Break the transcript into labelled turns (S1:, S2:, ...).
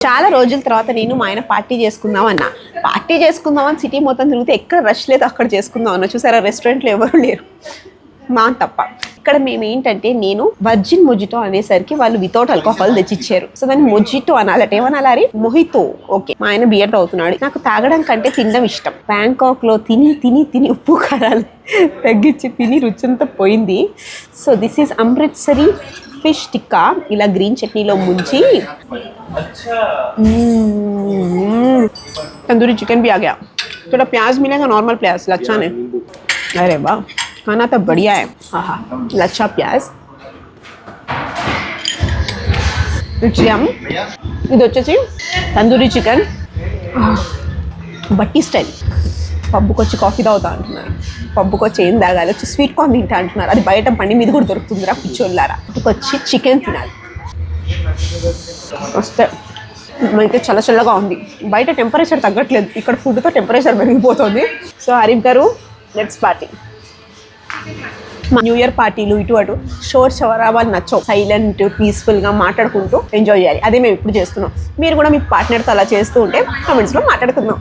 S1: చాలా రోజుల తర్వాత నేను మా ఆయన పార్టీ చేసుకుందామని సిటీ మొత్తం తిరిగితే ఎక్కడ రష్ లేదు, అక్కడ చేసుకుందాం అన్న. చూసారా, రెస్టారెంట్లో ఎవరు లేరు మా తప్ప. ఇక్కడ మేము ఏంటంటే, నేను వర్జిన్ మొజిటో అనేసరికి వాళ్ళు వితౌట్ ఆల్కహాల్ తెచ్చిచ్చారు. సో దాన్ని మొజిటో అనాలట. ఏమనాలి? మొహితో. ఓకే, మా ఆయన బియర్ తాగుతున్నాడు. నాకు తాగడం కంటే తినడం ఇష్టం. బ్యాంకాక్ లో తిని ఉప్పు కారాలు తగ్గించి తిని రుచంతా పోయింది. So this is Amritsari fish tikka. ఇలా గ్రీన్ చట్నీలో ముంచి तंदूरी चिकन भी आ गया. थोड़ा प्याज मिलेगा, नॉर्मल प्याज, लच्छा नहीं. अरे वाह, खाना तो बढ़िया है. हाँ, लच्छा प्याज. ఇది వచ్చేసి తందూరి చికెన్ బట్టి స్టైల్. పబ్బుకొచ్చి కాఫీ తాగుతా అంటున్నారు. పబ్బుకొచ్చి ఏం తాగాలి, వచ్చి స్వీట్ కార్న్ తింటా అంటున్నారు. అది బయట బండి మీద కూడా దొరుకుతుందిరా పిచ్చోళ్ళారా. వచ్చి చికెన్ తినాలి. వస్తే అయితే చల్లగా ఉంది. బయట టెంపరేచర్ తగ్గట్లేదు, ఇక్కడ ఫుడ్తో టెంపరేచర్ పెరిగిపోతుంది. సో హరీఫ్ గారు, లెట్స్ పార్టీ. న్యూ ఇయర్ పార్టీలు ఇటు అటు షోర్ షవరాబాలు నచ్చవు. సైలెంట్ పీస్ఫుల్గా మాట్లాడుకుంటూ ఎంజాయ్ చేయాలి. అదే మేము ఇప్పుడు చేస్తున్నాం. మీరు కూడా మీ పార్ట్నర్తో అలా చేస్తూ ఉంటే కామెంట్స్లో మాట్లాడుకుందాం.